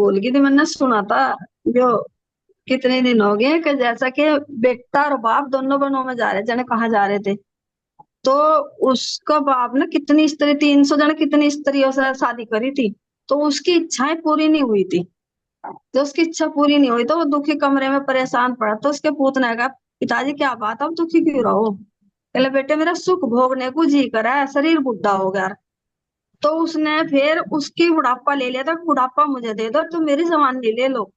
भूल गई थी, मैंने सुना था जो कितने दिन हो गए कि जैसा कि बेटा और बाप दोनों बनों में जा रहे, जाने कहाँ जा रहे थे। तो उसका बाप ने कितनी स्त्री, 300 जन कितनी स्त्रियों से शादी करी थी, तो उसकी इच्छाएं पूरी नहीं हुई थी। तो उसकी इच्छा पूरी नहीं हुई तो वो दुखी कमरे में परेशान पड़ा। तो उसके पूत ने कहा, पिताजी क्या बात, अब दुखी क्यों रहो? कहले, बेटे मेरा सुख भोगने को जी करा है, शरीर बुढ़ा हो गया। तो उसने फिर उसकी बुढ़ापा ले लिया था, बुढ़ापा मुझे दे दो, तो मेरी जवानी ले लो।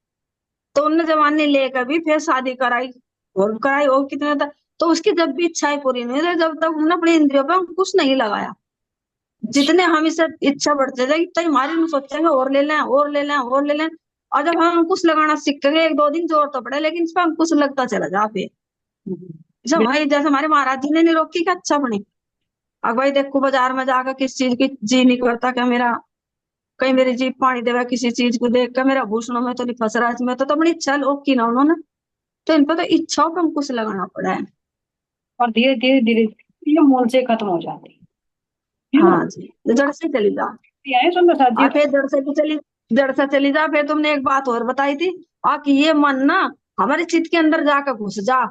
तो उनने जवानी लेकर भी फिर शादी कराई और कितने तक। तो उसकी जब भी इच्छाएं पूरी नहीं हुई, जब तक हमने अपनी इंद्रियों पे कुछ नहीं लगाया। जितने हम इसे इच्छा बढ़ते जाएगी तो हमारी हम सोचेंगे और ले लें और ले लें और ले लें। और जब हम अंकुश लगाना सीखेंगे, 1-2 दिन जोर तो पड़े, लेकिन इस पर अंकुश लगता चला जा फिर। जैसे भाई, जैसे हमारे महाराज जी ने नहीं रोकी क्या, अच्छा बनी। अब भाई देखो, बाजार में जाकर किस चीज की जी नहीं करता क्या मेरा, कहीं मेरी जीभ पानी देवा किसी चीज को देख कर, मेरा भूषणों में तो नहीं फंस रहा, इसमें तो अपनी इच्छा लोग की ना उन्होंने। तो इन पर तो इच्छाओं पर अंकुश लगाना पड़ा है। और धीरे धीरे धीरे ये मूल से खत्म हो जाती है ना। हाँ जी, तो जड़ से चली जा। ये है सुंदर साथ जी। और फिर जड़ से चली जा। फिर तुमने एक बात और बताई थी, कि ये मन ना हमारे चित्त के अंदर जाकर घुस जा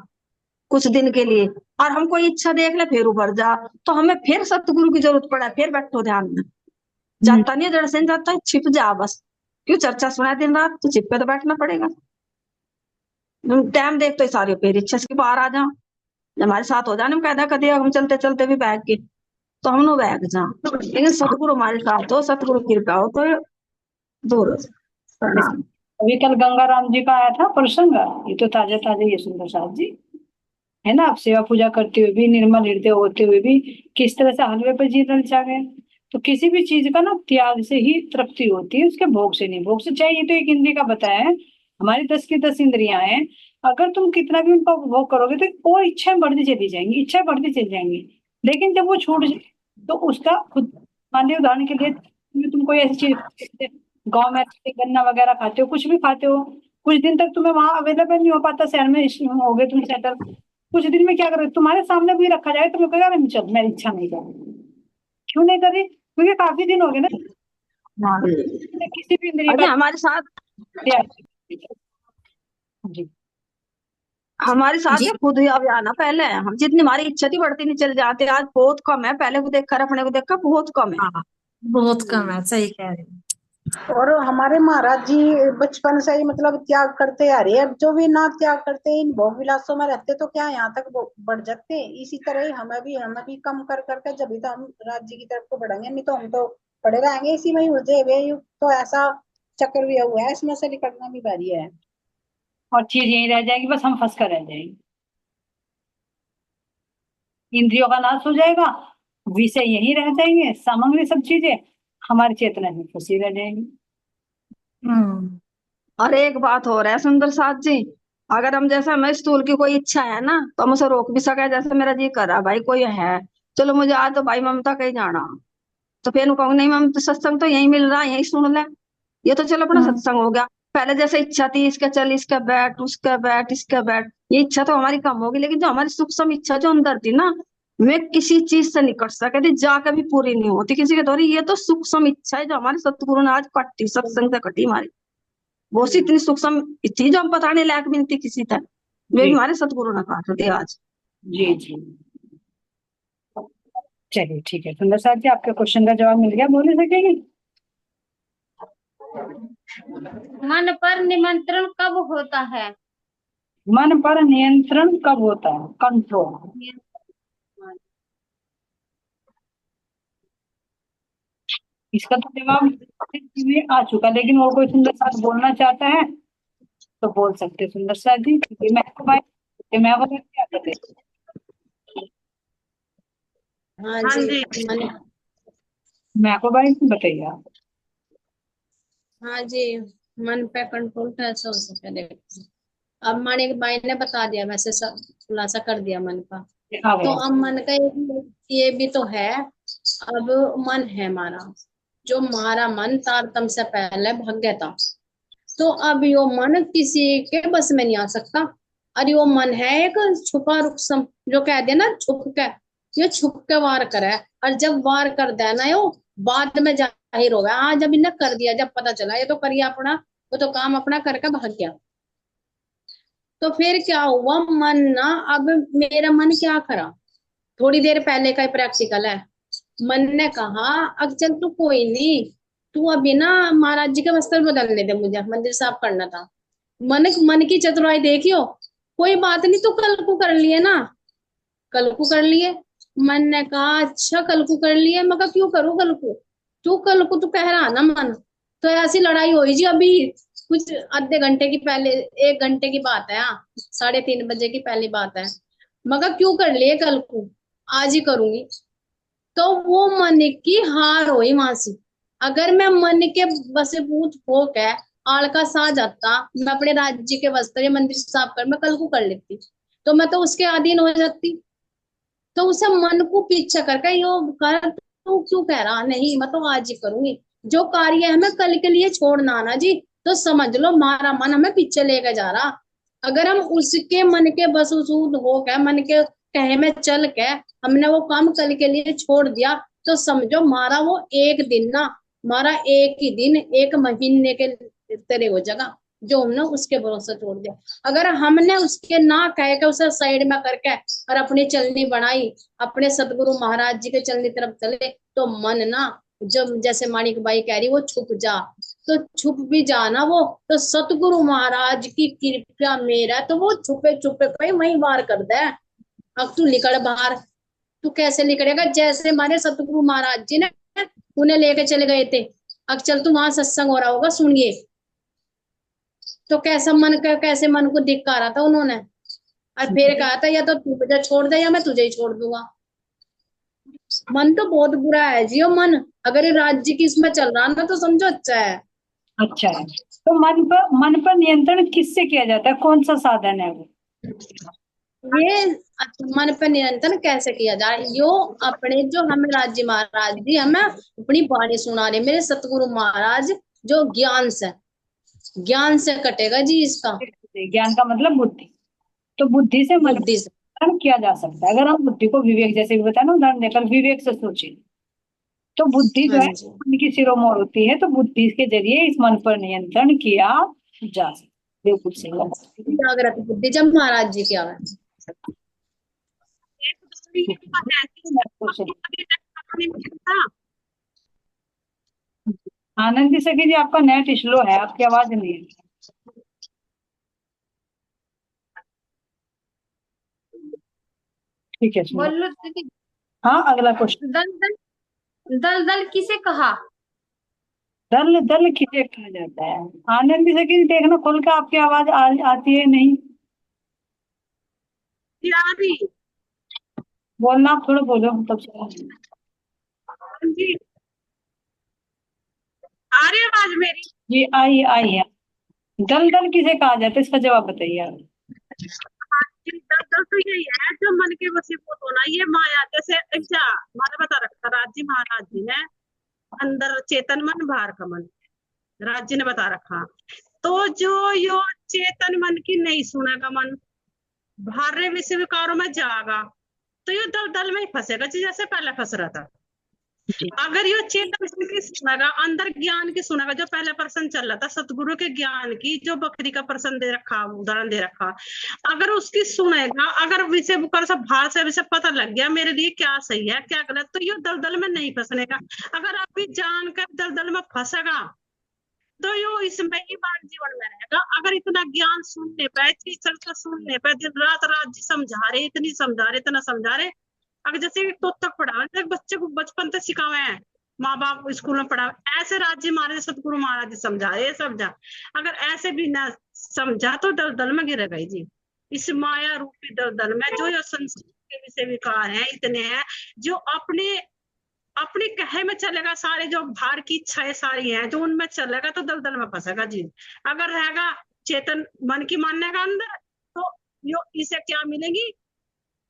कुछ दिन के लिए, और हम कोई इच्छा देख ले फिर उभर जा। तो हमें फिर सतगुरु की जरूरत पड़ा, फिर बैठो ध्यान में। हम्म, जाता नहीं है, जड़ से नहीं जाता है, छिप जा बस। क्यों चर्चा सुना दिन रात, तो छिप पे तो बैठना पड़ेगा। टाइम देख तो सारी फिर इच्छा से बाहर आ जा। हमारे साथ हो जाने, हम कहना कभी हम चलते चलते भी बैग के, तो हम लोग बैग जा। लेकिन सतगुरु हमारे साथ हो, सतगुरु कृपा हो तो दूर हो जाए। जैसे प्रणाम। अभी कल गंगाराम जी का आया था प्रसंग। ये तो ताजा ताजा ये सुंदर साथ जी है ना। आप सेवा पूजा करते हुए भी, निर्मल हृदय होते हुए भी किस तरह से हलवे पर जीवन जा गए। तो किसी भी चीज का ना त्याग से ही तृप्ति होती है, उसके भोग से नहीं। भोग से चाहिए तो एक इंद्रिय का बताया है, हमारी 10 की 10 इंद्रियां हैं। अगर तुम कितना भी उनका उपभोग करोगे तो और इच्छाएं बढ़ती चली जाएंगी, इच्छाएं बढ़ती चली जाएंगी। लेकिन जब वो छूट जाए तो उसका खुद, मान लीजिए उदाहरण के लिए तुम कोई ऐसी चीज, गाँव में गन्ना वगैरह खाते हो, कुछ भी खाते हो, कुछ दिन तक तुम्हें वहां अवेलेबल नहीं हो पाता, शहर में हो गए तुम सेटल, कुछ दिन में क्या करोगे, तुम्हारे सामने भी रखा जाए तो मैं कहेगा नहीं चल, मेरी इच्छा नहीं कर रही। क्यों नहीं कर रही? क्योंकि काफी दिन हो गए ना हाँ, किसी भी इंद्रिय अरे का हमारे साथ त्याग। जी हमारे साथ जी। ये खुद ही अभियान है। पहले हम जितनी हमारी इच्छा थी बढ़ती नहीं चल जाते, आज बहुत कम है। पहले को देखकर, अपने को देखकर बहुत कम है। हाँ, बहुत कम है, सही कह रहे हैं। और हमारे महाराज जी बचपन से ही मतलब त्याग करते आ रहे हैं। अब जो भी ना त्याग करते इन भोग विलासों में रहते तो क्या यहाँ तक बढ़ जाते। इसी तरह ही हमें भी कम कर करके जब भी तो हम राज्य की तरफ को बढ़ेंगे, नहीं तो हम तो पड़े रहेंगे इसी में ही उलझे हुए। तो ऐसा चक्र भी हुआ है, इसमें से निकलना भी भारी है। और चीज यही रह जाएगी, बस हम फंस कर रह जाएंगे। इंद्रियों का नाश हो जाएगा, विषय यही रह जाएंगे, सामग्री सब चीजें हमारी चेतना में फंसी रह जाएंगी। हम्म। और एक बात हो रहा है सुंदर साथ जी, अगर हम जैसे हमें स्टूल की कोई इच्छा है ना, तो हम उसे रोक भी सके। जैसे मेरा जी कर रहा भाई कोई है, चलो मुझे आज तो भाई ममता कहीं जाना, तो फिर मैं कहूंगी नहीं ममता, सत्संग तो यही मिल रहा है, यही सुन ले। ये तो चलो अपना हम्म। सत्संग हो गया। पहले जैसे इच्छा थी, इसका चल, इसका बैठ, उसका बैठ, इसका बैठ, ये इच्छा तो हमारी कम होगी। लेकिन जो हमारी सूक्ष्म इच्छा जो अंदर थी ना, वे किसी चीज से नहीं कट सके थी, जाकर भी पूरी नहीं होती किसी के द्वारा। ये तो सूक्ष्म इच्छा है जो हमारे सतगुरु ने आज कटी, सत्संग से कटी हमारी। वो सी इतनी सूक्ष्म थी जो हम बताने लायक भी नहीं थी किसी तक, वे भी जी हमारे सतगुरु ने काट दिए आज। जी जी। चलिए ठीक है सुंदर साहब जी, आपके क्वेश्चन का जवाब मिल गया, बोल सकेंगे। मन पर निमंत्रण कब होता है? मन पर नियंत्रण कब होता है? कंट्रोल। इसका तो जवाब में आ चुका, लेकिन वो कोई सुंदर साथ बोलना चाहता है तो बोल सकते हैं सुंदर साथ जी, क्योंकि मैं को भाई, मैं को क्या करते। हाँ हाँ जी। जी। मन मैं को भाई बताइए आप। हाँ जी, मन पे कंट्रोल कैसे हो सके देखो। अब मानिक भाई ने बता दिया, वैसे सब खुलासा कर दिया मन का। आ तो गया। अब मन का ये भी तो है। अब मन है हमारा, जो हमारा मन तारतम से पहले भाग गया था। तो अब यो मन किसी के बस में नहीं आ सकता। और यो मन है एक छुपा रुस्तम, जो कह दिया ना छुप के, ये छुप के वार करे। और जब वार कर देना यो बाद में जाहिर होगा। हाँ जब इन्हें कर दिया, जब पता चला ये तो करिए अपना, वो तो काम अपना करके भाग गया। तो फिर क्या हुआ, मन ना, अब मेरा मन क्या करा, थोड़ी देर पहले का प्रैक्टिकल है। मन ने कहा अब चल तू कोई नहीं, तू अभी ना महाराज जी का वस्त्र बदलने दे, मुझे मंदिर साफ करना था। मन मन की चतुराई देखियो, कोई बात नहीं, तू कल को कर लिए ना, कल को कर लिए। मन ने कहा अच्छा कल को कर लिए, मैं कहा क्यों करूं कल को, तू कल को तू कह रहा ना मन। तो ऐसी लड़ाई हुई जी अभी कुछ आधे घंटे की पहले, 1 घंटे की बात है, हाँ 3:30 बजे की पहली बात है। मैं कहा क्यों कर लिए कल को, आज ही करूंगी। तो वो मन की हार हुई वहां से। अगर मैं मन के बसीभूत होकर आलका सा जाता, मैं अपने राज्य के वस्त्र या मंदिर साफ कर मैं कल को कर लेती, तो मैं तो उसके अधीन हो जाती। तो उसे मन को पीछे करके यो कर, तू क्यों कह रहा नहीं, मैं तो आज ही करूंगी। जो कार्य हमें कल के लिए छोड़ना ना जी, तो समझ लो हमारा मन हमें पीछे लेके जा रहा। अगर हम उसके मन के बसूसूद हो के, मन के कहे में चल के हमने वो काम कल के लिए छोड़ दिया, तो समझो हमारा वो एक दिन ना, हमारा एक ही दिन 1 महीने के तरह हो जाएगा, जो हमने उसके भरोसे छोड़ दिया। अगर हमने उसके ना कह के उसे साइड में करके और अपनी चलनी बनाई, अपने सतगुरु महाराज जी के चलनी तरफ चले, तो मन ना, जब जैसे माणिक बाई कह रही वो छुप जा, तो छुप भी जाना वो, तो सतगुरु महाराज की कृपा मेरा, तो वो छुपे छुपे पे वही वार कर दे। अब तू निकल बाहर, तू कैसे निकलेगा, जैसे हमारे सतगुरु महाराज जी ने उन्हें लेके चले गए थे। अब चल तू वहां सत्संग हो रहा होगा सुनिए, तो कैसा मन का, कैसे मन को धिक्का रहा था उन्होंने, और फिर कहा था या तो तू मुझे छोड़ दे या मैं तुझे ही छोड़ दूंगा। मन तो बहुत बुरा है जियो मन, अगर ये राज्य की इसमें चल रहा ना तो समझो अच्छा है। अच्छा है। तो मन पर नियंत्रण किससे किया जाता है, कौन सा साधन है वो? ये मन पर नियंत्रण कैसे किया जाए, यो अपने जो हमें राज्य महाराज जी हमें अपनी वाणी सुना रहे, मेरे सतगुरु महाराज, जो ज्ञान से कटेगा जी इसका, ज्ञान का मतलब बुद्धि। तो बुद्धि से मन बुद्धि से। पर किया जा सकता है। अगर हम बुद्धि को विवेक, जैसे भी बताया ना उदाहरण देकर, विवेक से सोचे, तो बुद्धि जो हाँ है जी, मन की शिरोमणि होती है, तो बुद्धि के जरिए इस मन पर नियंत्रण किया जा सकता है। बिल्कुल सही बात। जागृत बुद्धि जब महाराज जी की आवे। बिल्कुल सही। आनंदी सखी जी, आपका नेट स्लो है, आपकी आवाज नहीं है। ठीक है, सुनो। बोलो दीदी। हाँ, अगला क्वेश्चन। दल दल, दल दल किसे कहा। दल दल किसे कहा जाता है? आनंदी सखी जी, देखना खुल के, आपकी आवाज आती है नहीं, बोलना आप थोड़ा बोलो तब से। जी आ रही है आवाज मेरी। जी आई है। दल दल किसे कहा जाता है, इसका जवाब बताइए आप। दल तो यही है जो मन के वशीभूत होना, ये माया जैसे अच्छा मैंने बता रखा राज्य महाराज जी ने, अंदर चेतन मन बाहर का मन, राज जी ने बता रखा। तो जो यो चेतन मन की नहीं सुनेगा मन, बाहर विषय विकारों में जाएगा, तो ये दल दल में ही फंसेगा जैसे पहले फंस रहा था। जी। अगर ये चेतन की सुनेगा, अंदर ज्ञान की सुनेगा, जो पहले पर्सन चल रहा था सतगुरु के ज्ञान की, जो बकरी का पर्सन दे रखा, उदाहरण दे रखा, अगर उसकी सुनेगा, अगर विषय बुकर से बाहर से विषय पता लग गया मेरे लिए क्या सही है क्या गलत, तो ये दलदल में नहीं फंसने का। अगर आप भी जानकर दलदल में फंसेगा, तो यो इसमें ही बाल जीवन में रहेगा। अगर इतना ज्ञान सुनने पे, टीचर का सुनने पे, दिन रात राज्य समझा रहे, इतनी समझा रहे, इतना समझा रहे, अगर जैसे तो तक पढ़ा बच्चे को बचपन से सिखावे हैं, माँ बाप स्कूल में पढ़ा, ऐसे राज्य महाराज सतगुरु महाराज जी समझा रहे, समझा। अगर ऐसे भी ना समझा तो दलदल में गिरेगा ही जी, इस माया रूपी दलदल में। जो ये संस्कृत के विषय विकार हैं इतने हैं, जो अपने अपने कहे में चलेगा, सारे जो बाहर की इच्छाएं सारी हैं जो उनमें चलेगा, तो दलदल में फंसेगा जी। अगर रहेगा चेतन मन की मानने का अंदर, तो यो इसे क्या मिलेगी,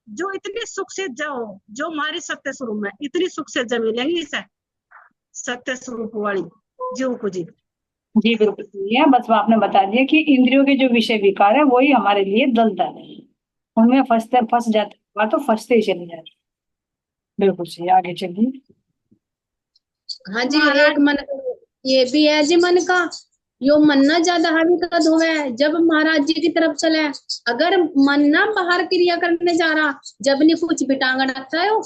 जो इतनी सुख से जो हमारी सत्य स्वरूप में इतनी सुख से मिलेंगी, इसे सत्य स्वरूप वाली जीव को जी। जी बिल्कुल सही है। बस आपने बता दिया कि इंद्रियों के जो विषय विकार है वही हमारे लिए दलदल है, उनमें फंस जाते तो फंसते ही चले जाते। बिल्कुल सही, आगे चलिए। हाँ जी, एक मन ये भी है जी मन का, यो मन ना ज्यादा हावी का धोवे जब महाराज जी की तरफ चले। अगर मन ना बाहर क्रिया करने जा रहा, जब नहीं कुछ बिटांगा रखता है वो।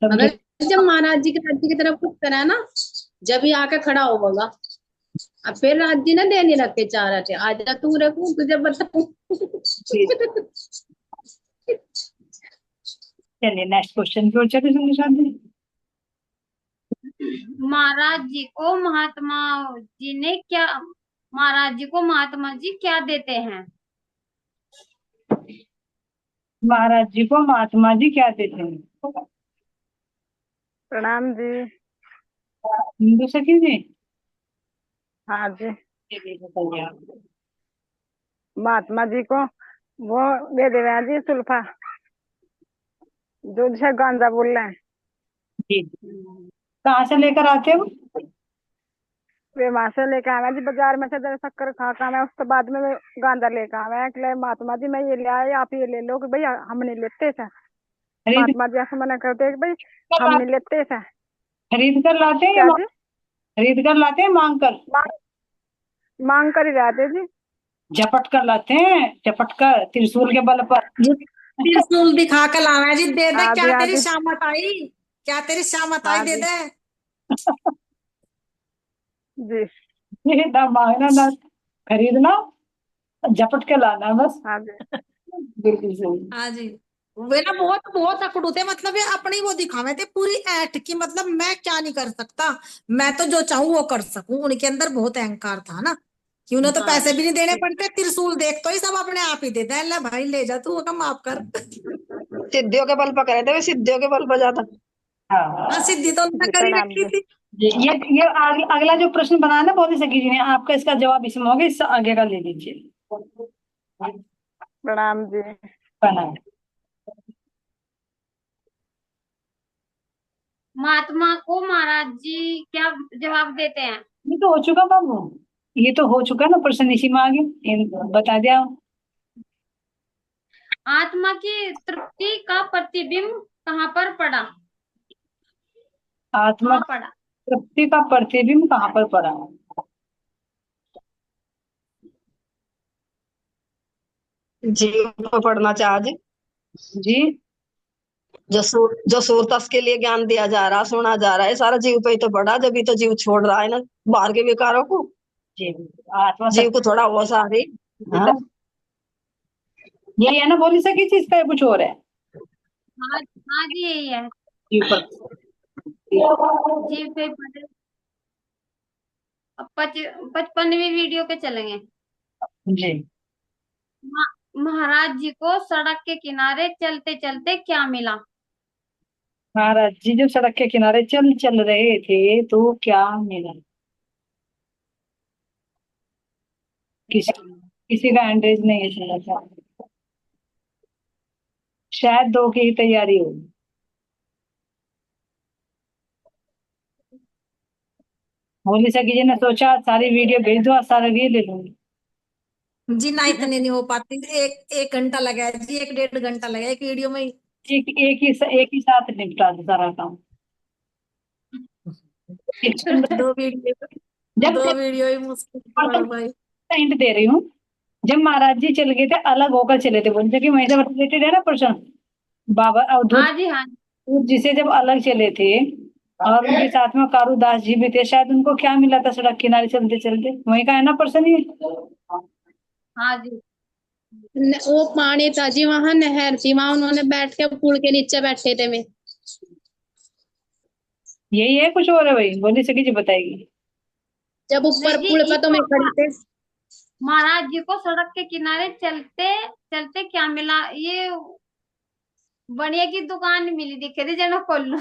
अगर जब महाराज जी के राज्य की तरफ कुछ करा ना, जब ही आके खड़ा होगा। अब फिर राज जी ना देने रख के चाह रहे थे, आज तू रखू तुझे बताऊं। चलिए नेक्स्ट क्वेश्चन की ओर चलिए सुंदर जी। महाराज जी को महात्मा जी ने क्या महाराज जी को महात्मा जी क्या देते हैं? महाराज जी को महात्मा जी क्या देते हैं? प्रणाम जी। हिंदू सखी जी। हाँ जी। चलिए बताइए आप। महात्मा जी को वो दे रहे हैं जी सुल्फा, जो जैसे गांजा बोल रहे हैं। जी कहाँ से लेकर आते हो? वे वहां से लेकर आवे जी, बाजार में से जरा शक्कर खा खा मैं उसके बाद में वे गांजा लेकर आवे कि महात्मा जी मैं ये ले आया, आप ये ले लो। कि भाई हम नहीं लेते थे। खरीद महात्मा जी ऐसा मना करते हैं कि भाई हम नहीं लेते थे। खरीद कर लाते हैं क्या या जी? खरीद कर लाते हैं मांग कर? मांग कर ही रहते जी। झपट कर लाते हैं, झपट कर त्रिशूल के बल पर। त्रिशूल दिखा कर लावे जी, दे दे हाँ जी, क्या हाँ तेरी जी। शामत आई, क्या तेरी शामत आई, हाँ दे जी। दे। जी ये ना मांगना ना खरीदना, झपट के लाना बस। हाँ जी। बिल्कुल सही। हाँ जी। वे ना बहुत बहुत अकड़ू थे, मतलब ये अपनी वो दिखावे थे पूरी ऐठ की, मतलब मैं क्या नहीं कर सकता, मैं तो जो चाहूं वो कर सकूं। उनके अंदर बहुत अहंकार था ना, कि उन्हें तो पैसे भी नहीं देने पड़ते, त्रिशूल देख तो ही सब अपने आप ही देते हैं, ले भाई ले जा तू, वो माफ कर। सिद्धियों के बल पर करे थे, वे सिद्धियों के बल पर जाता। हाँ हाँ, सिद्धि तो उन्होंने जी कर ही प्रणाम रखी जी। थी। ये अगला जो प्रश्न बनाया ना बोली सकी जी ने, आपका इसका जवाब इसमें होगा, इससे आगे का ले लीजिए। प्रणाम जी। प्रणाम। महात्मा को महाराज जी क्या जवाब देते हैं? ये तो हो चुका बाबू, ये तो हो चुका ना प्रश्न, इसी में आगे बता दिया। आत्मा की तृप्ति का प्रतिबिंब कहाँ पर पड़ा? आत्मा कहाँ पड़ा? तृप्ति का प्रतिबिंब कहाँ पर पड़ा? जीव को पढ़ना चाहिए जी जो सूरतस के लिए ज्ञान दिया जा रहा, सुना जा रहा है, सारा जीव पे ही तो पड़ा, जब ही तो जीव छोड़ रहा है ना बाहर के विकारों को। जी आत्मा जीव को थोड़ा होश आ रही। हाँ यही है ना बोली सकी चीज का, कुछ और है? हाँ हाँ जी यही है। जीव पर। जीव पे पड़े। अब 55वीं वीडियो पे चलेंगे। जी महाराज जी को सड़क के किनारे चलते चलते क्या मिला? महाराज जी जब सड़क के किनारे चल चल रहे थे तो क्या मिला? किसी का एंड्रेज नहीं है सुना था, शायद 2 की ही तैयारी होगी। बोली सकी जी ने सोचा सारी वीडियो भेज दो, सारा ये ले लूंगी। जी ना इतने नहीं हो पाती, एक घंटा लगा है जी, 1-1.5 घंटा लगा एक वीडियो में ही। एक ही साथ निपटा दो सारा काम। दो वीडियो जब दो वीडियो ही मुश्किल है भाई। हिंट दे रही हूँ, जब महाराज जी चले गए थे अलग होकर चले थे, बोलते कि वहीं से रिलेटेड है ना प्रश्न। बाबा अवधूत हाँ जी हाँ जी से जब अलग चले थे और उनके साथ में कारूदास जी भी थे, शायद उनको क्या मिला था सड़क किनारे चलते चलते, वहीं का है ना प्रश्न ये। हाँ जी। वो पानी था जी, वहां नहर थी, वहां उन्होंने बैठ के पुल के नीचे बैठे थे में। यही है कुछ और है भाई? बोली सकी जी बताएगी। जब ऊपर नहीं जी, पुल पर तो मैं खड़ी थे। महाराज जी को सड़क के किनारे चलते चलते क्या मिला? ये बढ़िया की दुकान मिली दिखे थी जना कोल्लू।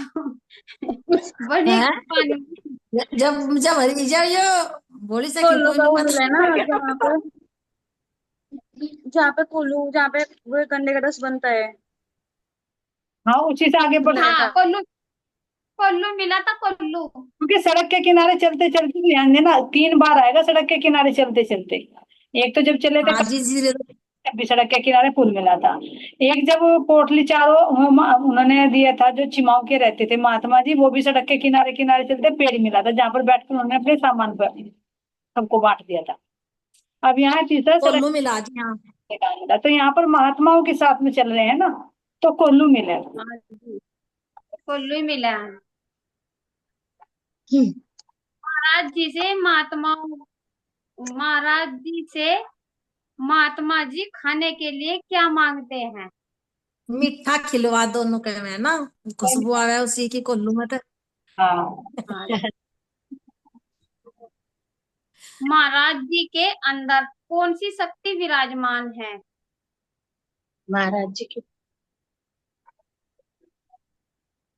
बढ़िया की दुकान मिली। जब जब जब ये बोली सकी कोल्लू कोई का नहीं वो मिला है ना, पता। जहाँ पे कोल्लू, जहाँ पे वो गन्ने का रस बनता है। हाँ उसी से आगे बढ़, हाँ कोल्लू कोल्लू मिला था कोल्लू। क्योंकि सड़क के किनारे चलते चलते ध्यान देना 3 बार आएगा सड़क के किनारे चलते चलते। एक तो जब चले थे हाँ जी जी भी सड़क के किनारे पुल मिला था, एक जब पोटली चारों उन्होंने दिया था जो चिमाव के रहते थे महात्मा जी, वो भी सड़क के किनारे किनारे चलते पेड़ मिला था जहाँ पर बैठकर उन्होंने अपने सामान पर सबको बांट दिया था। अब यहाँ तीसरा सड़क कोल्लू मिला जी हाँ। मिला, तो यहाँ पर महात्माओं के साथ में चल रहे हैं ना, तो कोल्लू मिला। हाँ जी। कोल्लू ही मिला है। हम्म, महाराज जी से महात्मा जी खाने के लिए क्या मांगते हैं? मीठा खिलवा दोनों के में ना, खुशबू आवे उसी की कोल्लू में तो। हाँ, हाँ महाराज जी के अंदर कौन सी शक्ति विराजमान है? महाराज जी की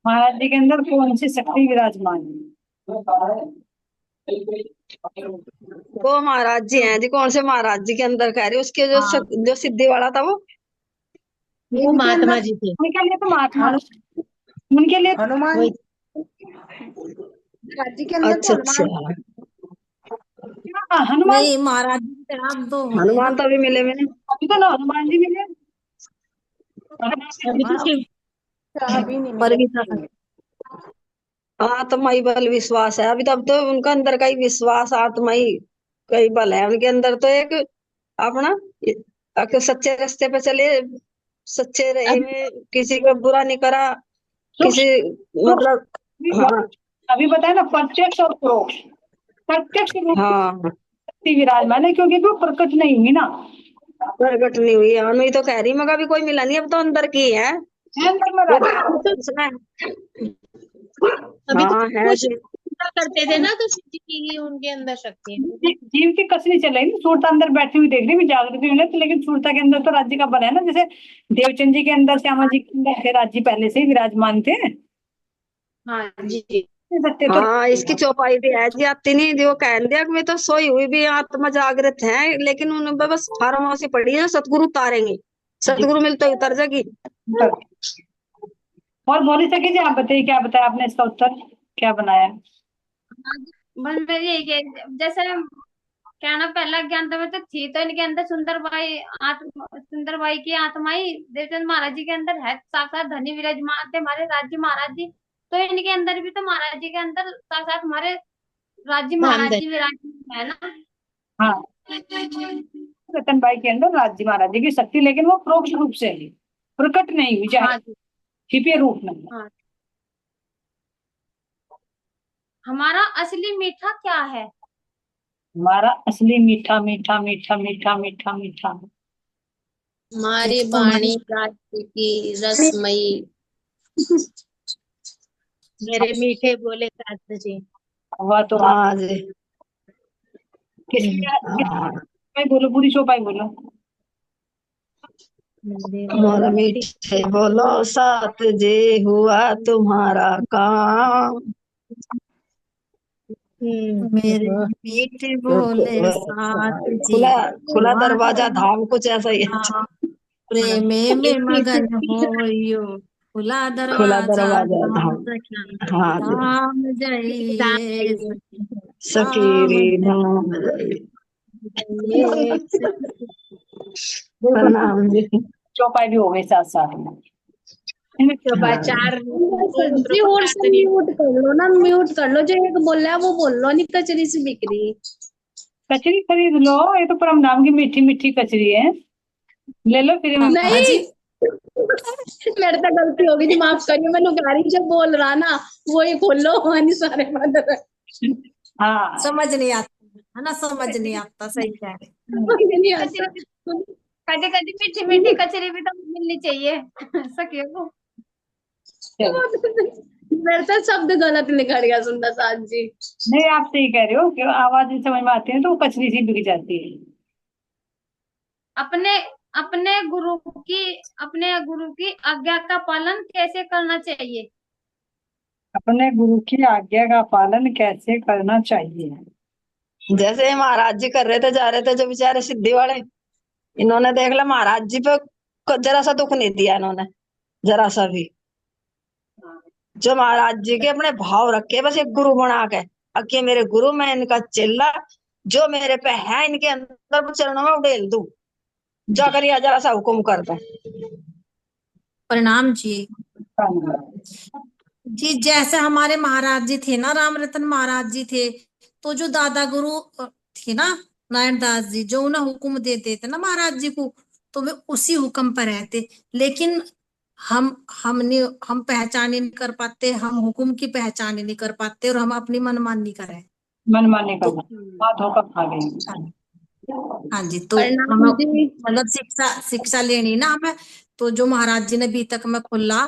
महाराज जी के अंदर कौन सी शक्ति विराजमान है? वो महाराज जी हैं जी, कौन से महाराज जी के अंदर कह रहे हो? उसके जो हाँ। जो सिद्धि वाला था वो वो महात्मा जी थे। उनके लिए तो महात्मा, उनके लिए हनुमान वही महाराज जी के अंदर अच्छा तो अच्छा। हनुमान, नहीं महाराज जी के आप दो हो गए ना। हनुमान तो अभी मिले मैंने। अभी तो ना हनुमान जी मिले। अभी तो शिव अभी नहीं पर मिले। भी था। आत्मा ही बल विश्वास है अभी, तब तो उनका अंदर का ही विश्वास, आत्मा ही का ही बल है उनके अंदर। तो एक अपना अगर सच्चे रास्ते पे चले, सच्चे रहे में, किसी का बुरा नहीं करा, किसी मतलब हाँ अभी बताया ना, प्रत्यक्ष और परोक्ष। प्रत्यक्ष रूप हाँ से शक्ति विराजमान है, क्योंकि वो प्रकट नहीं हुई ना, प्रकट नहीं हुई है। मैं तो कह रही मगर अभी कोई मिला नहीं, अब तो अंदर की है। अंदर में वो रहती सुना है। अभी तो हाँ है कुछ जी। करते थे ना, तो शिव जी की ही उनके अंदर शक्ति है। जीव की कसरी चल रही है। सूरता अंदर बैठी हुई देख रही है, जागृति मिले तो, लेकिन सूरता के अंदर तो राज्य का बल है ना। जैसे देवचंद जी के अंदर, श्यामा जी के अंदर थे, राज्य पहले से ही विराजमान थे। हाँ जी। सत्य तो हाँ इसकी चौपाई भी है जी, आती नहीं जो कह दिया कि मैं तो सोई हुई भी आत्मा जागृत है, लेकिन उन बस फार्मेसी पड़ी है, सतगुरु उतारेंगे, सतगुरु मिलते ही उतर जाएगी। और बोली सके जी, आप बताइए क्या बताया आपने, इसका उत्तर क्या बनाया? बस मेरी यही जैसे कहना, पहला ज्ञान तो मैं तो थी, तो इनके अंदर सुंदरबाई की आत्मा ही देवचंद महाराज जी के अंदर है। साक्षात धनी विराजमान थे हमारे राज्य महाराज जी, तो इनके अंदर भी तो महाराज जी के अंदर साक्षात हमारे राज्य महाराज जी विराजमान है ना। हाँ, रतनबाई के अंदर राज्य महाराज जी की शक्ति, लेकिन वो परोक्ष रूप से है, प्रकट नहीं हुई, हाँ जी। छिपे रूप में। हाँ। हमारा असली मीठा क्या है? हमारा असली मीठा मीठा मीठा मीठा मीठा मीठा हमारी वाणी राज्य की रसमयी, मेरे मीठे बोले साथ जी। वह तो हाँ जी। किसकी बोलो, पूरी चौपाई बोलो। मोर मीठे बोलो साथ जे हुआ तुम्हारा काम, मेरे मीठे बोले साथ जी खुला खुला हुआ दरवाजा धाम, कुछ ऐसा ही है। हाँ, प्रेम में मगन होइयो, खुला खुला दरवाजा दरवाजा धाम धाम। सखी, हाँ जी। धाम जाइए सखी, सकीरी धाम धाम प्रणाम जी। चौपाई भी हो गई साथ साथ में। चार जी, और सब म्यूट कर लो ना, म्यूट कर लो, जो एक बोल रहा है वो बोल लो, नहीं कचरी से बिक्री। कचरी खरीद लो, ये तो परम नाम की मीठी मीठी कचरी है, ले लो फिर। नहीं, मेरे तो गलती होगी जी, माफ करिए। मैं नुकारी जो बोल रहा ना वही खोल लो, वही सारे बंद। हाँ, समझ नहीं आता है ना, समझ नहीं आता, सही कह रहे। नहीं आता। कभी कभी मीठी मीठी कचरी भी तो मिलनी चाहिए सखियों को। मेरे से शब्द गलत निकल गया सुंदर साथ जी। नहीं आप सही कह रहे हो कि आवाज समझ में आती है तो वो कचरी सी बिक जाती है। अपने अपने गुरु की आज्ञा का पालन कैसे करना चाहिए? अपने गुरु की आज्ञा का पालन कैसे करना चाहिए? जैसे महाराज जी कर रहे थे, जा रहे थे जो बेचारे सिद्धि वाले, इन्होंने देख ला महाराज जी पे जरा सा दुख नहीं दिया इन्होंने, जरा सा भी। जो महाराज जी के अपने भाव रखे, बस एक गुरु बना के, अब ये मेरे गुरु, मैं इनका चेला, जो मेरे पे है इनके अंदर चरणों में उड़ेल दूं, जाकर यह जरा सा हुक्म कर दे। प्रणाम जी। जी जैसे हमारे महाराज जी थे ना, राम रतन महाराज जी थे, तो जो दादा गुरु थे ना नारायण दास जी जो ना हुक्म देते थे ना महाराज जी को, तो वे उसी हुक्म पर रहते। लेकिन हम पहचान ही नहीं कर पाते, हम हुक्म की पहचान ही नहीं कर पाते, और हम अपनी मनमानी करें मनमानी तो। करना, हाथ होकर खा गए। हाँ जी, तो हम प्रणाम जी। मतलब शिक्षा लेनी ना हमें। तो जो महाराज जी ने बीतक में खोला,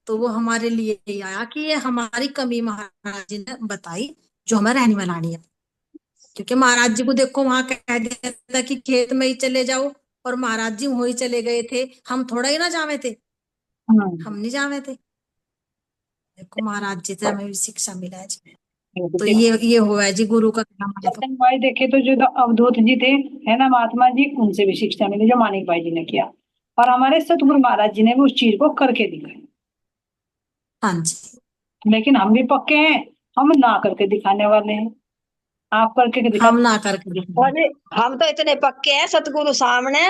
तो वो हमारे लिए ही आया कि ये हमारी कमी महाराज जी ने बताई, जो हमें रहनी बनानी है। क्योंकि महाराज जी को देखो वहां कह दिया था कि खेत में ही चले जाओ, और महाराज जी वही चले गए थे, हम थोड़ा ही ना जावे थे, हम नहीं जावे थे। देखो महाराज जी से हमें भी शिक्षा मिला है जी। तो ये हुआ है जी गुरु का काम है। तो भाई देखे तो जो अवधूत जी थे, है ना महात्मा जी, उनसे भी शिक्षा मिली जो मानिक भाई जी ने किया, और हमारे सतगुरु महाराज जी ने भी उस चीज को करके दिखाया। हाँ जी, लेकिन हम भी पक्के हैं, हम ना करके दिखाने वाले हैं। आप करके दिखा। हम ना करके दिखाएं। अरे हम तो इतने पक्के हैं सतगुरु सामने,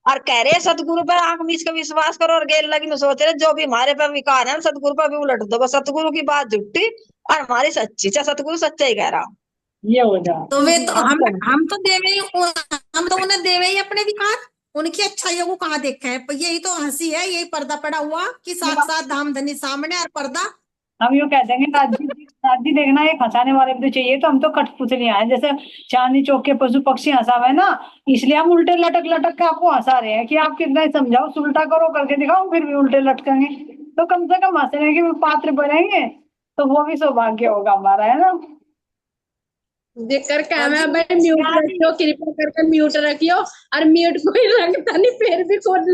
और कह रहे हैं सतगुरु पर आंख मीच के विश्वास करो, और गेल लगी में सोच रहे जो भी हमारे पर विकार है सतगुरु पर भी उलट दो, बस सतगुरु की बात झूठी और हमारी सच्ची, चाहे सतगुरु सच्चा ही कह रहा। ये हो जा। तो वे तो हम हम तो देवे ही, हम तो उन्हें देवे ही अपने विकार, उनकी अच्छाइयों को कहाँ देखा है। पर यही तो हंसी है, यही पर्दा पड़ा हुआ कि साक्षात धामधनी सामने और पर्दा। हम यूं कह देंगे राज जी देखना, एक हंसाने वाले भी तो चाहिए, तो हम तो कठपुतलियां हैं, जैसे चांदनी चौक के पशु पक्षी हंसावे ना, इसलिए हम उल्टे लटक लटक के आपको हंसा रहे हैं कि आप कितना ही समझाओ, उल्टा करो करके दिखाओ, फिर भी उल्टे लटकेंगे, तो कम से कम हंसने के पात्र बनेंगे, तो वो भी सौभाग्य होगा हमारा, है ना। जेकर और कैमरा जी भाई म्यूट रखियो, कृपा करके म्यूट रखियो, और म्यूट कोई रंगता नहीं, फिर भी कौन,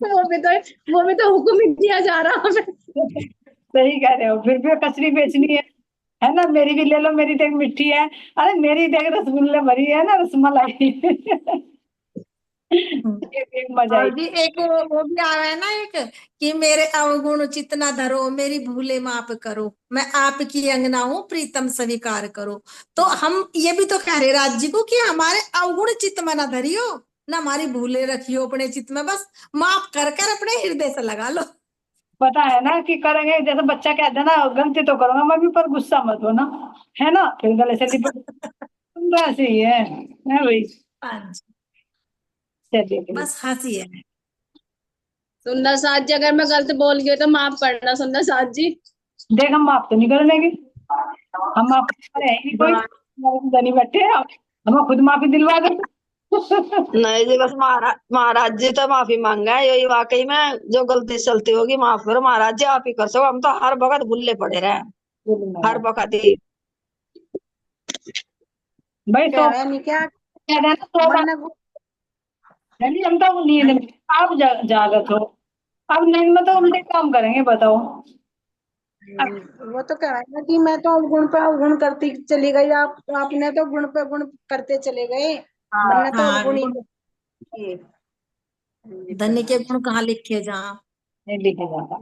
वो भी तो हुक्म ही दिया जा रहा हमें। सही कह रहे हो, फिर भी कचरी बेचनी है ना, मेरी भी ले लो, मेरी देख मिट्टी है, अरे मेरी देख रसगुल्ले भरी है ना, रसमलाई। एक मजा और आई। जी एक वो भी आया है ना एक, कि मेरे अवगुण चितना धरो, मेरी भूले माफ करो, मैं आपकी अंगना हूँ प्रीतम स्वीकार करो। तो हम ये भी तो कह रहे राज जी को कि हमारे अवगुण चित्त में ना धरियो, ना हमारी भूले रखियो अपने चित्त में, बस माफ कर कर अपने हृदय से लगा लो। पता है ना कि करेंगे, जैसे बच्चा कहता है ना, गलती तो करूंगा मैं भी, पर गुस्सा मत हो ना, है ना, फिर गले से लिपट, तुम तो ऐसे ही है भाई। हाँ जी, चलिए, बस हंसी है। सुंदर साथ जी, अगर मैं गलत बोल गई तो माफ करना सुंदर साथ जी। देख हम माफ तो नहीं कर लेंगे, हम माफ है ही नहीं, कोई हमारे नहीं बैठे हैं, हम खुद माफी दिलवा दे। नहीं जी, बस महाराज जी तो माफी मांगा है, यही वाकई में जो गलती चलती होगी माफ करो महाराज जी, आप ही कर सको, हम तो हर वक्त भूले पड़े रहे, हर वक्त ही। भाई कह रहे नहीं क्या, कह रहे हैं ना, तो मन ने नहीं, हम तो नींद में, आप जागत हो, अब नींद में तो उल्टे काम करेंगे, बताओ। वो तो कह रहा है ना कि मैं तो अवगुण पे अवगुण करती चली गई, आपने तो गुण पे गुण करते चले गए, मन ने तो हाँ, अवगुण ही किए। धन्य के गुण कहाँ लिखे जहाँ। नहीं लिखे जाता,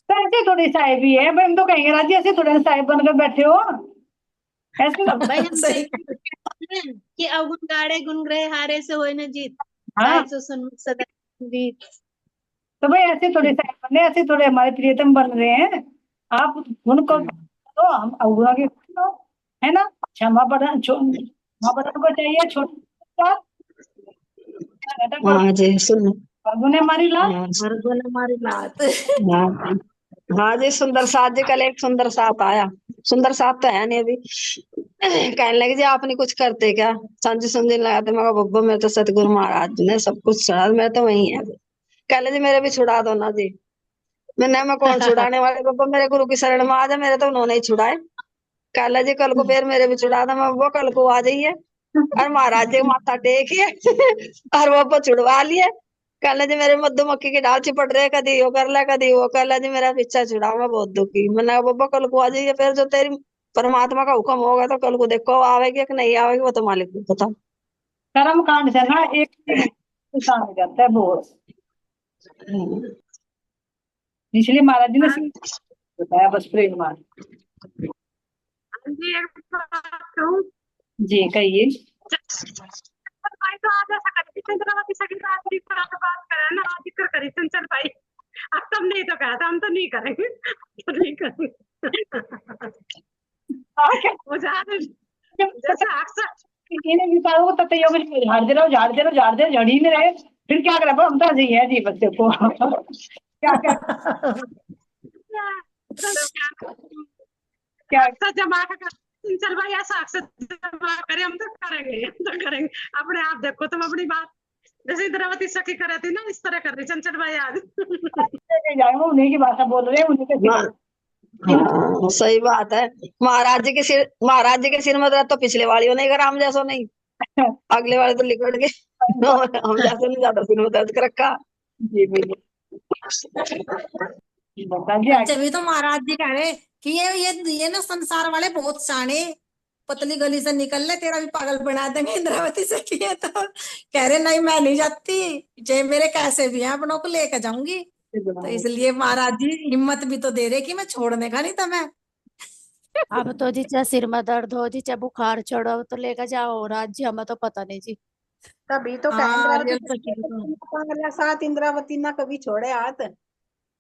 तो ऐसे थोड़ी साहेब ही है भाई, हम तो कहेंगे राजी ऐसे थोड़े साहेब बनकर बैठे हो, ऐसे तो। भाई हम तो सही। एक ही हैं कि अवगुण गाड़े गुण ग्रह हारे से होए न जीत, हाँ, साहिब सो सन्मुख सदा बीत। तो भाई ऐसे थोड़े साहेब बने, ऐसे थोड़े हमारे प्रियतम बन रहे हैं, आप उनको तो हम अवगुणा के, है ना, क्षमा बदन क्षमा बदन को चाहिए छोटा, हाँ जी सुन। गुने हमारी लाल। हाँ हर गुण हमारी लात। हाँ हाँ जी, सुंदर साथ जी कल एक सुंदर साथ आया, सुंदर साथ तो है नहीं अभी। कहने लगे जी आप नहीं कुछ करते क्या, सांझी सुनने लगा तो मैं कहा, बब्बा मेरे तो सतगुरु महाराज जी ने सब कुछ छुड़ा, मैं तो वही है। कह ले जी मेरे भी छुड़ा दो ना जी, मैं कौन छुड़ाने वाले, बब्बा मेरे गुरु की शरण में आ जा, मेरे तो उन्होंने ही छुड़ाए। कह ले जी कल को फिर मेरे भी छुड़ा दो, मैं वो कल को आ जाइए, और महाराज जी माथा टेकिए और वो छुड़वा लिए। कहले जी मेरे मधुमक्खी की डाल चिपट रहे, कदी वो कर ले कदी वो कर ले जी, मेरा पीछा छुड़ाओ, मैं बहुत दुखी। मैंने कहा बब्बा कल को आ जाइए, फिर जो तेरी परमात्मा का हुक्म होगा तो कल को देखो आवेगी कि नहीं आवेगी, वो तो मालिक को पता। कर्म कांड से ना एक इंसान हो जाता है बहुत, इसलिए महाराज जी ने बताया, बस प्रेम मान। जी एक बात कहूं, जी कहिए। भाई तो आज ऐसा करी चंद्रवती सगी रात्रि पर बात करे ना, आज जिक्र करी चंचल भाई, अब तुम नहीं तो कहा था, हम तो नहीं करेंगे, तो नहीं करेंगे। वो जैसे अक्सर इन्हें विचारों को तत्व योग झाड़ दे रहे हो, झाड़ दे रहे हो, झाड़ दे झड़ ही नहीं रहे, फिर क्या करे? हम तो ऐसे ही है जी बच्चे को क्या क्या चलो क्या अक्सर जमा कर, चल भाई ऐसा अक्सर जमा करे, हम तो करेंगे अपने आप। देखो तुम अपनी बात जैसे इंद्रावती सखी कर रही थी ना, इस तरह कर रही चंचल भाई आज। जाएंगे? उन्हीं की भाषा बोल रहे हैं, उन्हीं के हाँ, हाँ, सही बात है। महाराज जी के सिर में दर्द तो पिछले वालियों ने करा, हम जैसो नहीं। अगले वाले तो लिखट गए। हम जैसे नहीं ज्यादा सिर में दर्द कर रखा। जी बिल्कुल। बता जी आगे। जब तो महाराज जी कह रहे कि ये ना संसार वाले बहुत शाणे, पतली गली से निकल ले, तेरा भी पागल बना देंगे इंद्रावती से किए तो। कह रहे नहीं मैं नहीं जाती, चाहे मेरे कैसे भी हैं अपनों को लेकर जाऊंगी। तो इसलिए महाराज जी हिम्मत भी तो दे रहे कि मैं छोड़ने का नहीं था मैं। अब तो जी चाहे सिर में दर्द हो जी, चाहे बुखार चढ़ो तो लेकर जाओ राज्य, हमें तो पता नहीं जी। तभी तो कहा हाँ इंद्रावती रियल सखी तो। पागल साथ इंद्रावती ना कभी छोड़े हाथ।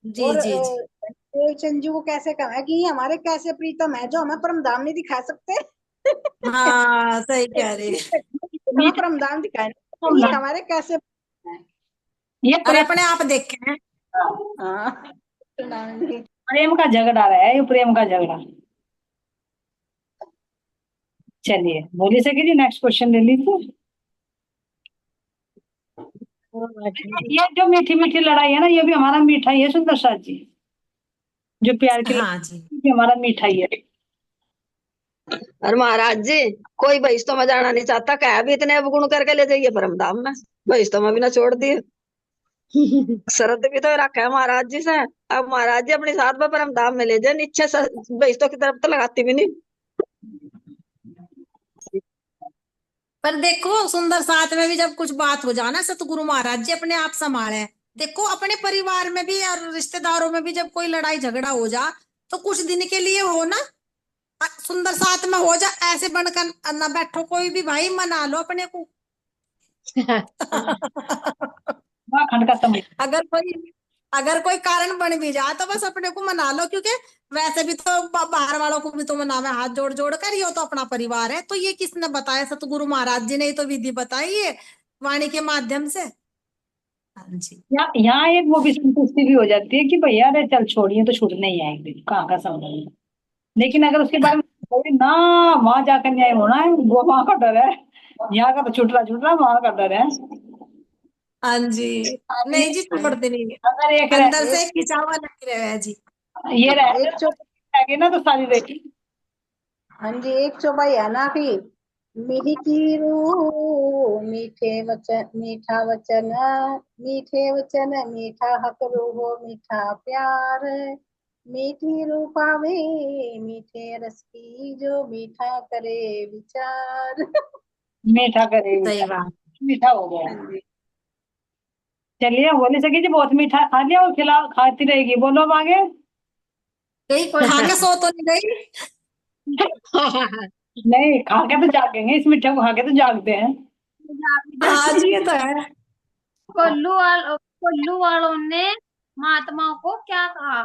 जी और जी जी। चंजू को कैसे कहा कि हमारे कैसे प्रीतम है जो हमें परमधाम नहीं दिखा सकते। हाँ सही कह रही है। इतना परमधाम दिखाए ये हमारे कैसे है। ये और अपने आप देखे हैं। हाँ प्रेम का झगड़ा रहा है, ये प्रेम का झगड़ा। चलिए बोली सके जी, नेक्स्ट क्वेश्चन ले लीजिए। ये जो मीठी मीठी लड़ाई है ना, ये भी हमारा मीठा ही है सुंदर साथ जी। जो प्यार की हाँ जी। लड़ाई भी हमारा मीठा ही है। और महाराज जी कोई भैंस तो मैं जाना नहीं चाहता, कह भी इतने अवगुण करके ले जाइए परमधाम में, भैंस तो मैं भी ना छोड़ दिए। शरत भी तो रखा है महाराज जी से। अब महाराज जी अपने साथ में परमधाम में ले जाए, नीचे भैंस तो की तरफ तो लगाती भी नहीं। पर देखो सुंदर साथ में भी जब कुछ बात हो जाना, सतगुरु महाराज जी अपने आप संभाले। देखो अपने परिवार में भी और रिश्तेदारों में भी जब कोई लड़ाई झगड़ा हो जा तो कुछ दिन के लिए हो ना, सुंदर साथ में हो जा, ऐसे बनकर न बैठो, कोई भी भाई मना लो अपने को। खंड का समय। अगर कोई कारण बन भी जाए तो बस अपने को मना लो, क्योंकि वैसे भी तो बाहर वालों को भी तो मनावे हाथ जोड़ जोड़ कर, ये तो अपना परिवार है। तो ये किसने बताया? सतगुरु महाराज जी ने ही तो विधि बताई है वाणी के माध्यम से। हाँ जी। यहाँ एक वो भी संतुष्टि भी हो जाती है कि भैया अरे चल छोड़िए तो छूटने ही आएंगे, कहाँ का संबंध। लेकिन अगर उसके बारे में बोले ना, वहां जाकर न्याय होना है, वो वहां का डर है। यहाँ का तो छुट रहा वहां का डर है। हाँ जी। नहीं जी छोड़ते नहीं है। अगर एक अंदर से खिंचा हुआ लगी रहे है जी। ये रहेगी ना तो सारी रहेगी। हाँ जी एक चौपाई है ना कि मिली की रू मीठा वचन मीठे वचन मीठा हक रूहो मीठा प्यार मीठी रू पावे मीठे रस की जो मीठा करे विचार। मीठा करे सही बात। मीठा हो गया। चलिए बोली सकी जी, बहुत मीठा खा लिया और खिला खाती रहेगी। बोलो अब आगे। कहीं खा के सो तो नहीं गई? नहीं खा के तो जागेंगे, इस मीठे को खा के तो जागते हैं। हाँ जी ये तो है। कोल्लू वालों ने महात्माओं को क्या कहा?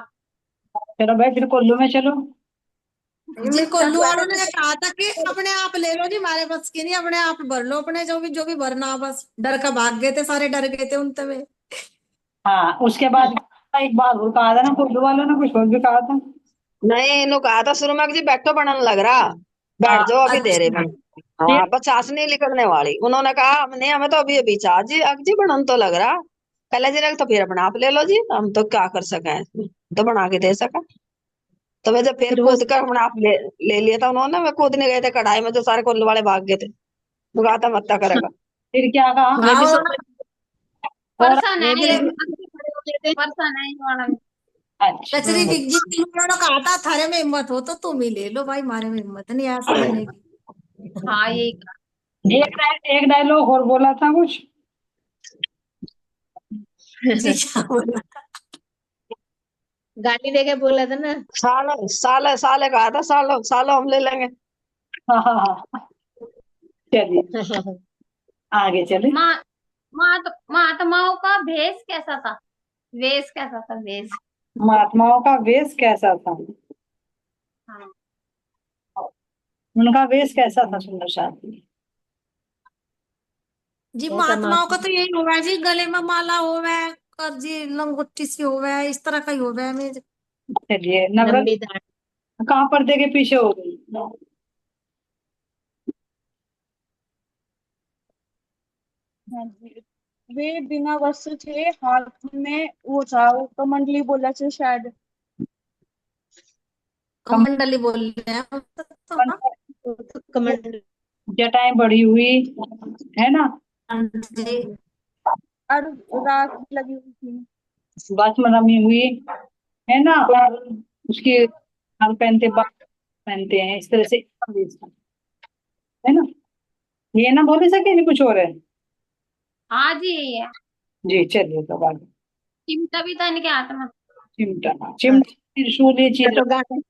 चलो भाई फिर कोल्लू में चलो। जी कोल्लू वालों ने कहा था कि अपने आप ले लो जी, हमारे बस की नहीं, अपने आप भर लो, अपने जो भी भरना, बस डर का भाग गए थे, सारे डर गए थे उन तवे। हाँ उसके बाद एक बार और कहा था ना कोल्लू वालों ने, कुछ और भी कहा था। नहीं इन्हों कहा था शुरू में कि जी बैठो बनने लग रहा, बैठ जाओ अभी दे रहे बन। हाँ 50 नहीं निकलने वाली। उन्होंने कहा हमने हमें तो अभी अभी चाह जी अग जी बनन तो लग रहा। कल जी तो फिर अपने आप ले लो जी, हम तो क्या कर सके इसमें, तो बना के दे सका। तो वे जब फिर कूद कर अपने आप ले लिया था उन्होंने। वे कूदने गए थे कढ़ाई में, जो सारे कोल्लू वाले भाग गए थे। वो कहा था मत्ता करेगा। फिर क्या कहा? हाँ परसन है ये ये, परसन है ये वाला। अच्छा कचरी डिग्गी की उन्होंने कहा था थारे में हिम्मत हो तो तुम ही ले लो भाई, हमारे में हिम्मत नहीं ऐसा लेने की। हाँ यही कहा। एक डायलॉग और बोला था कुछ। जी क्या बोला? गाली देके बोला था ना। साले साले साले कहा था, सालो सालो हम ले लेंगे। हाँ हाँ हाँ चलिए आगे चले। महात्माओं का भेष कैसा था? वेश कैसा था? वेश। महात्माओं का वेश कैसा था? हाँ। उनका वेश कैसा था सुंदर साथी? जी ऐसा महात्माओं का महात्मा तो यही होगा जी, गले में माला होवे और जी लंगोटी सी होवे, इस तरह का ही होवे में। चलिए नवरत्न लंबी दाढ़ी। कहाँ पर्दे के पीछे हो गई। हाँ जी, वे बिना वस्त्र थे, हाथ में वो था, वो कमंडली बोला से शायद। कमंडली बोल रहे हैं तो हाँ। कमंडल। जटाएं बढ़ी हुई है ना, हाँ जी। और राख लगी हुई थी। बस में रमी हुई है ना, उसके हाल पहनते, बाल पहनते हैं इस तरह से, है ना। ये ना बोल सके नहीं कुछ और है। हाँ जी यही है। जी चलिए तो आगे। चिमटा भी था इनके हाथ में। चिमटा, चिमटा त्रिशूल ये चीज तो गाने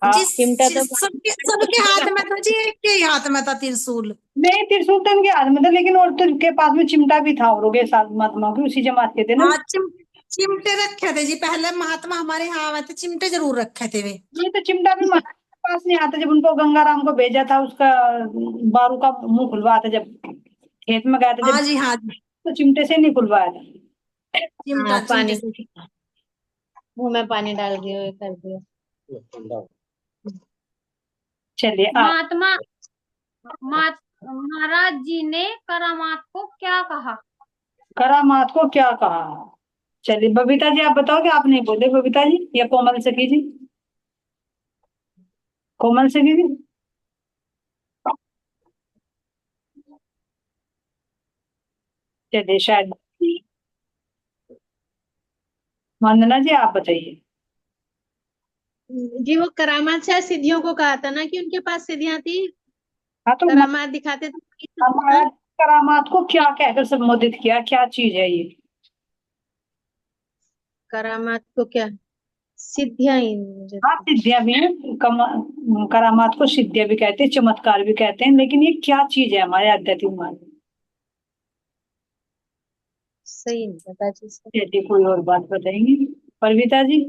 हाँ। जी चिमटा तो सबके सबके हाथ में था जी, एक के ही हाथ में था त्रिशूल। नहीं त्रिशूल तो इनके हाथ में था, लेकिन औरतों के पास में चिमटा भी था, औरों के साथ महात्मा के उसी जमात के थे ना। हाँ चिमटे रखे थे जी, पहले महात्मा हमारे यहाँ आए थे, चिमटे जरूर रखे थे वे। ये तो चिमटा भी महात्मा के पास नहीं आता, जब उनको गंगाराम को भेजा था, उसका बारू का मुंह खुलवाया था, जब खेत में गया था हाँ जब, जी हाँ जी, तो चिमटे से नहीं खुलवाया था। चिमटा पानी चिमटे से। मुंह में पानी डाल दियो, ये कर दियो। चलिए महात्मा महाराज जी ने करामात को क्या कहा? करामात को क्या कहा। चलिए बबीता जी आप बताओगे, आप नहीं बोले बबीता जी या कोमल सखी जी, कोमल सखी जी। चलिए शायद वंदना जी आप बताइए। जी वो करामात शायद सिद्धियों को कहा था ना, कि उनके पास सिद्धियां थी, हाँ तो करामात दिखाते थे। महाराज करामात को क्या कहकर संबोधित किया, क्या चीज है ये। करामात को क्या सिद्धियां ही मुझे हाँ तो- सिद्धियां भी हैं, करामात को सिद्धियां भी कहते हैं, चमत्कार भी कहते हैं, लेकिन ये क्या चीज है हमारे आध्यात्मिक मार्ग में। सही नहीं पता जी सर। चलिए कोई और बात बताएंगे परविता जी।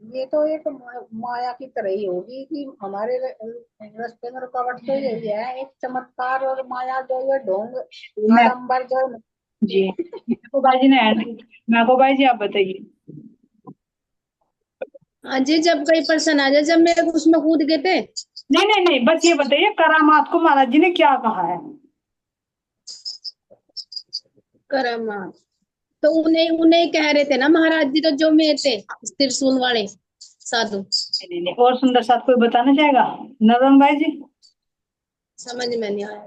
ये तो एक माया की तरह ही होगी कि हमारे रास्ते में रुकावट तो यही है, एक चमत्कार और माया जो ये ढोंग मैं आडंबर जो जी मेको भाई जी ने मेको भाई जी आप बताइए। हाँ जी, जब कोई पर्सन आ जाए, जब मैं उसमें कूद गए थे। नहीं नहीं नहीं, बस ये बताइए करामात को महाराज जी ने क्या कहा है। करामात तो उन्हें उन्हें कह रहे थे ना महाराज जी, तो जो में थे त्रिशूल वाले साधु। नहीं नहीं नहीं, और सुंदर साथ कोई बताना चाहेगा नरम भाई जी। समझ में नहीं आया।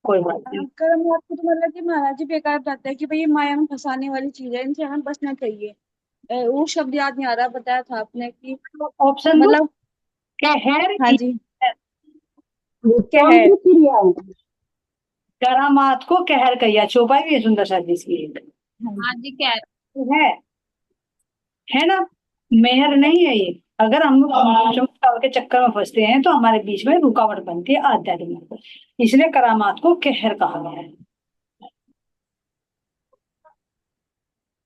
कोई बात नहीं। कर्म आपको तो मतलब कि महाराज जी बेकार बताते हैं कि भाई ये माया में फंसाने वाली चीज है, इनसे हमें बचना चाहिए। वो शब्द याद नहीं आ रहा, बताया था आपने कि ऑप्शन मतलब कहर हाँ की जी है। क्या है। करामात को कहर कहिया, चौपाई भी है सुंदर साथ जी इसकी एक हाँ जी कह रहे। है ना, मेहर नहीं है ये। अगर हम लोग चमत्कार के चक्कर में फंसते हैं तो हमारे बीच में रुकावट बनती है आध्यात्मिक, इसलिए करामात को कहर कहा गया है।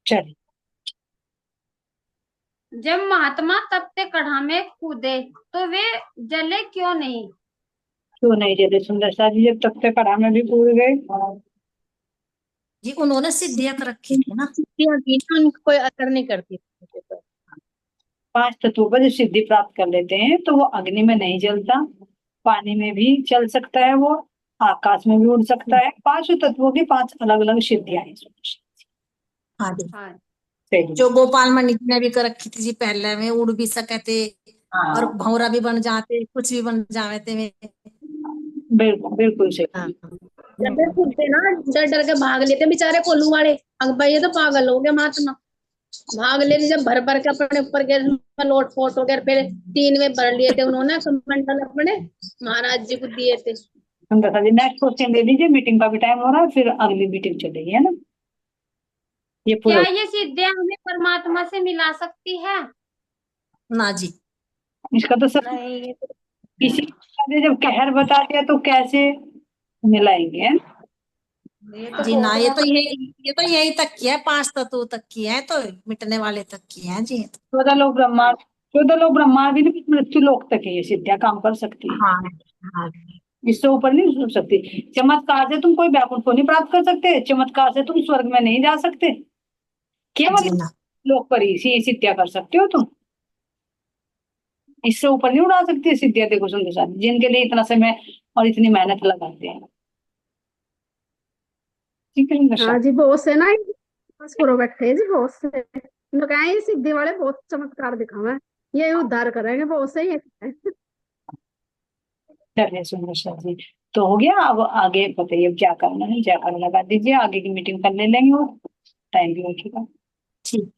चलिए जब महात्मा तपते कढ़ा में कूदे तो वे जले क्यों नहीं? क्यों नहीं जले सुंदर साथ जी, जब तख्ते पढ़ा में भी कूद गए। जी उन्होंने सिद्धियां तो रखी थी ना। सिद्धियां की ना, उनको कोई असर नहीं करती। 5 तत्वों पर जब सिद्धि प्राप्त कर लेते हैं तो वो अग्नि में नहीं जलता, पानी में भी चल सकता है, वो आकाश में भी उड़ सकता है। 5 तत्वों की 5 अलग अलग सिद्धियां हैं। हाँ जी, हाँ सही। जो गोपाल मणि जी ने भी कर रखी थी जी, पहले में उड़ भी सके थे और हाँ भौरा भी बन जाते, कुछ भी बन जावे थे वे। बिल्कुल बिल्कुल सही। हाँ, जब वे कूदते ना, डर डर के भाग लेते बेचारे कोल्हू वाले। अब भाई ये तो पागल हो गए महात्मा, भाग ले रही, जब भर भर के अपने ऊपर के लोट पोट हो गए। फिर 3 में भर लिए थे उन्होंने कमंडल अपने, महाराज जी को दिए थे। सुंदर साथ जी नेक्स्ट क्वेश्चन दे दीजिए, मीटिंग का भी टाइम हो रहा है, फिर अगली मीटिंग चलेगी, है ना। ये क्या पूरा ये सिद्धियां हमें परमात्मा से मिला सकती है? ना जी, इसका तो सब नहीं ये तो किसी ने जब कहर बता दिया तो कैसे मिलाएंगे, है? जी ना, ये तो यही तक की है, 5 तत्व तक की है, तो मिटने वाले तक की है जी। 14 लोग ब्रह्मांड 14 लोग ब्रह्मा भी नहीं, मृत्यु लोक तक है ये सिद्धियां काम कर सकती है, हाँ हाँ इससे ऊपर नहीं सोच सकती। चमत्कार से तुम कोई बैकुंठ को नहीं प्राप्त कर सकते, चमत्कार से तुम स्वर्ग में नहीं जा सकते, केवल जी ना। लोक पर ही सिद्धियां कर सकते हो तुम, इससे ऊपर नहीं उड़ा सकती सिद्धियां। देखो सुंदर साथ जिनके लिए इतना समय और इतनी मेहनत लगाते हैं, ठीक है सुंदर हाँ साथ। जी, बहुत से ना बस करो बैठे जी, बहुत से मैं कहा ये सिद्धि वाले बहुत चमत्कार दिखावे, ये उद्धार करेंगे, बहुत से ही है। चलिए सुंदर साथ जी, तो हो गया। अब आगे बताइए क्या करना है, जयकार लगा दीजिए, आगे की मीटिंग कर ले लेंगे और टाइम भी रखेगा। ठीक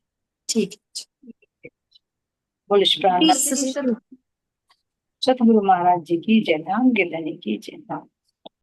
ठीक बोलिए प्राण ठीक। सतगुरु महाराज जी की जय, राम गिरधनी की जय।